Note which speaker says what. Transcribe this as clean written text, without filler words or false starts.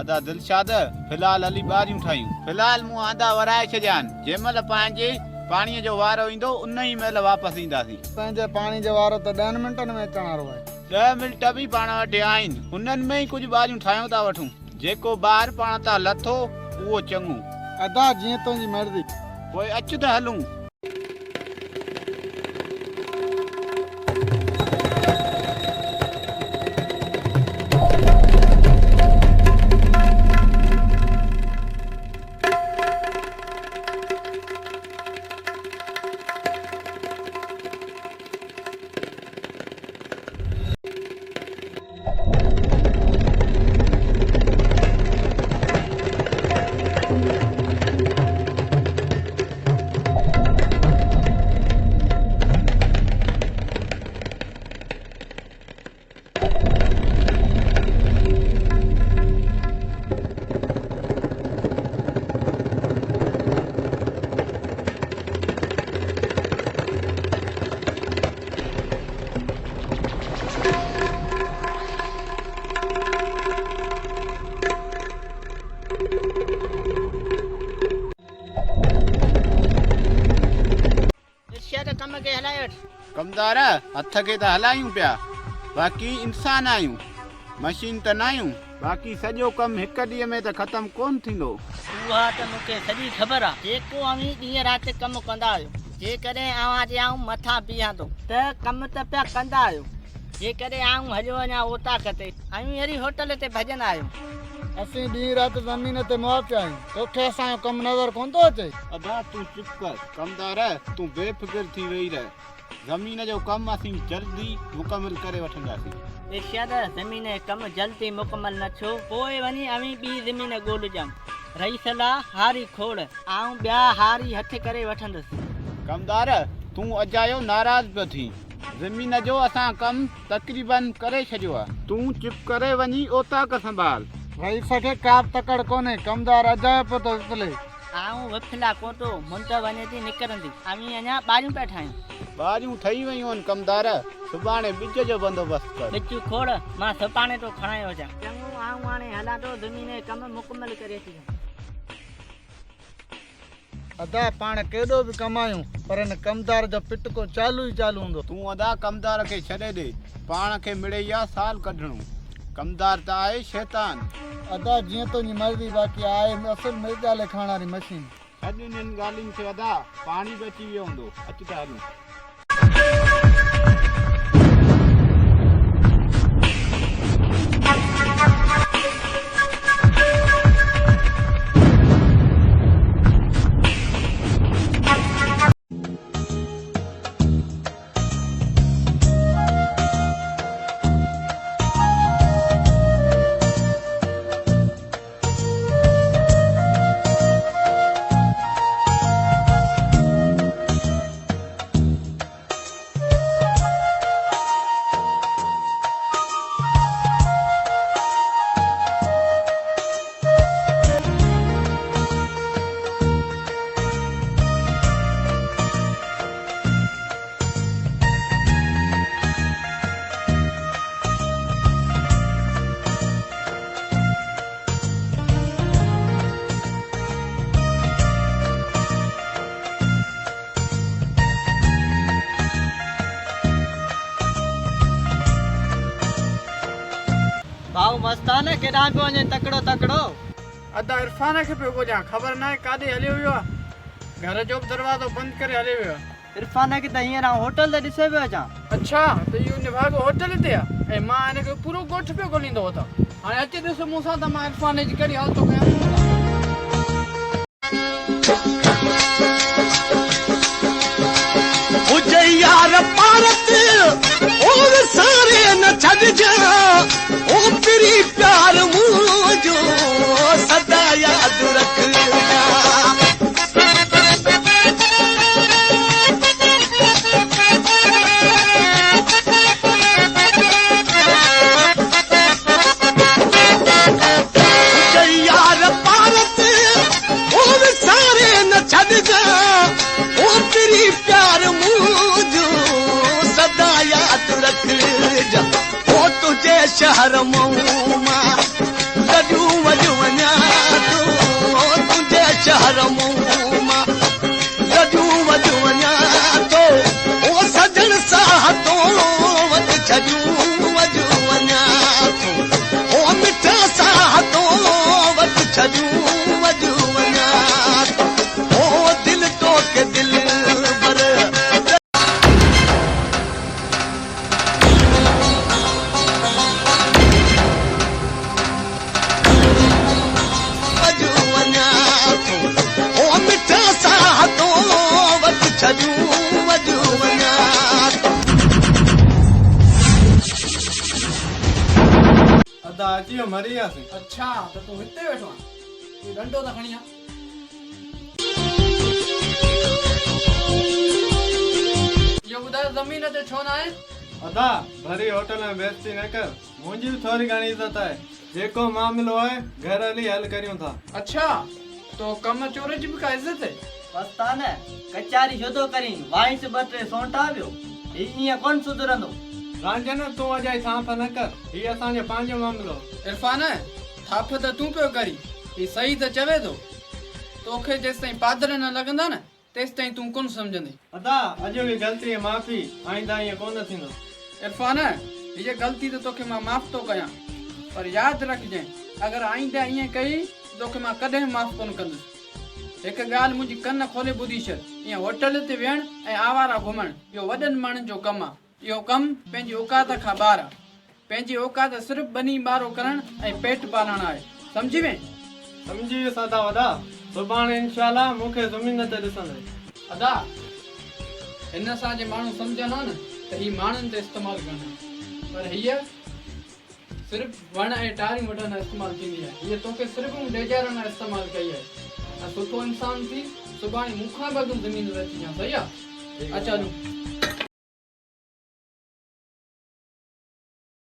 Speaker 1: अदा दिलशाद फिलहाल हली ॿारियूं ठाहियूं। फिलहाल मूं आंदा वराए छॾियान। जंहिंमहिल पंहिंजे पाणीअ जो वारो ईंदो उन ई महिल वापसि ईंदासीं।
Speaker 2: पंहिंजे पाणी जो वारो त 10 मिंटनि में अचण वारो आहे।
Speaker 1: 10 मिंट बि पाण वटि आहिनि, उन्हनि में ई कुझु ॿारियूं ठाहियूं था वठूं। जेको ॿार पाण तां लथो उहो चङो।
Speaker 2: अदा जीअं तुंहिंजी मर्ज़ी।
Speaker 1: पोइ अचु त हलूं। कमदार हथ के त हलायूं पिया, बाक़ी इंसान आहियूं, मशीन त न आहियूं। बाक़ी सॼो कमु हिक ॾींहं में त ख़तमु कोन थींदो।
Speaker 3: उहा त मूंखे सॼी ख़बर आहे। जेको अवी ॾींहं राति कमु कंदा आहियो, जेकॾहिं आवाज़ आऊं मथां बीहां थो त कमु त पिया कंदा आहियो। जेकॾहिं आऊं हलियो वञा ओताक ते ऐं अहिड़ी होटल ते भॼंदा आहियो।
Speaker 2: असीं ॾींहुं राति ज़मीन ते मुआफ़ आहियूं, तोखे असांजो कमु नज़र कोन थो अचे।
Speaker 1: अदा तूं चुप कर। कमदार तूं बेफ़िक्र थी वेही रह। ज़मीन जो कमु असीं जल्दी मुकमिल करे वठंदासीं।
Speaker 3: इर्शाद ज़मीन जो कमु जल्दी मुकमल न थियो, पोइ वञी अवी ॿी ज़मीन ॻोल्हजाऊं। रही सलाह हारी खोड़, आऊं ॿिया हारी हथ करे वठंदुसि।
Speaker 1: कमदार तूं अजायो नाराज़ पियो थी। ज़मीन जो असां कमु तक़रीबन करे छॾियो आहे। तूं चुप करे वञी ओताक संभाल।
Speaker 2: रईस खे का बि तकड़ कोन्हे। कमदार अजायो पियो थो विफले।
Speaker 3: आऊं विफला कोन्ह, मुंद वञे थी निकिरंदी। अवी अञा ॿारियूं पिया ठाहियूं।
Speaker 1: ॿारियूं ठही वयूं आहिनि कमदार। सुभाणे ॿिज जो बंदोबस्तु कर।
Speaker 3: बिचू खोड़, मां सुभाणे तो खणायो हुजां। चङो आऊं हाणे हलां थो, ज़मीन जो कमु मुकमल करे थी।
Speaker 2: अदा पाण केॾो बि कमायूं पर हिन कमदार जो पिटको चालू ई चालू हूंदो।
Speaker 1: तूं अदा कमदार खे छॾे ॾे। पाण खे मिड़े या साल कढणो। कमदार त आहे शैतान।
Speaker 2: अदा जीअं तुंहिंजी मर्ज़ी, बाक़ी आहे असुल मिर्जा लिखाइण वारी मशीन।
Speaker 1: छॾ इन्हनि ॻाल्हियुनि खे अदा, पाणी बि अची वियो हूंदो। अचु त हलूं।
Speaker 3: भाऊ मस्तान केॾां पियो वञे तकड़ो तकड़ो?
Speaker 2: अदा इरफान खे पियो ॻोल्हियां, ख़बर न आहे काॾे हलियो वियो आहे। घर जो बि दरवाज़ो बंदि करे हलियो वियो आहे।
Speaker 3: इरफान खे त हींअर होटल ते ॾिसे पियो अचां।
Speaker 2: अच्छा त इहो निभाॻो होटल ते आहे ऐं मां हिनखे पूरो ॻोठ पियो ॻोल्हींदो हुतां। हाणे अची ॾिस मूंसां त मां इरफान जी कहिड़ी हालत कयां।
Speaker 4: यार पारत और सारे न छड़ जा, ओ तेरी प्यार मुझो सदा याद रखना। यार पारत और सारे न छड़ जा, शहर मऊ मां गॾियूं वॼ वञा थो तुंहिंजे शहर मऊ मां गॾियूं वॼ वञा थो ओ सजण साह तो वटि छॾियूं वॼ वञा थो ओ मिठा साह तो वटि छॾियूं वॼ वञा थो ओ दिलि तो के दिलि भर
Speaker 5: अदा अची वियो मरी वियासीं।
Speaker 2: अच्छा त तूं हिते वेठो आहे, तूं डंडो त खणी आ। इहो ॿुधायो ज़मीन ते छो न आहे?
Speaker 5: अदा भरी होटल में बेइज्जती न कर, मुंहिंजी बि थोरी घणी इज़त आहे। जेको मामिलो आहे घर हली हल करियूं था।
Speaker 2: अच्छा तो कम चोर जी बि का इज़त आहे?
Speaker 3: पस्ता न कचारी छो करी वाइस ॿ टे सोंटा वियो ईअं कोन सुधरंदो।
Speaker 5: रांजन तूं अजाई थाप न कर, हीअ असांजो पंहिंजो मामिलो।
Speaker 2: इरफान थाप त तूं पियो करी, ही सही त चवे थो। तोखे जेसि ताईं पादर न लॻंदा न तेसि ताईं तूं कोन सम्झंदे।
Speaker 5: अदा अॼु की ग़लती माफ़ी, आईंदा ईअं कोन थींदो।
Speaker 2: इरफान हीअ ग़लती त तोखे मां माफ़ थो कयां, पर यादि रखजांइ अगरि आईंदा ईअं कई तोखे मां कॾहिं माफ़ कोन कंदुसि। हिकु ॻाल्हि मुंहिंजी कन खोले ॿुधी छॾ, ईअं होटल ते वेहण ऐं आवारा घुमण इहो वॾनि माण्हुनि जो कमु आहे। इहो कमु पंहिंजी औकात खां ॿाहिरि आहे। पंहिंजी औकात सिर्फ़ु बनी ॿारो करणु ऐं पेट पालणु आहे, सम्झी वएं?
Speaker 5: सम्झी वियुसि अदा वॾा, सुभाणे इंशाल्लाह मूंखे ज़मीन ते ॾिसंदे।
Speaker 2: अदा हिन सां जे माण्हू सम्झंदा न त हीअ माण्हुनि ते इस्तेमालु कंदा, पर हीअ सिर्फ़ु वण ऐं टारियूं वठण लाइ इस्तेमालु थींदी आहे। हीअ तोखे सिर्फ़ु डेजारण लाइ इस्तेमालु कई आहे। ऐं सुठो इंसान थी सुभाणे मूंखां बि अॻु ज़मीन ते अची वञा, सही आहे? अचु हलूं।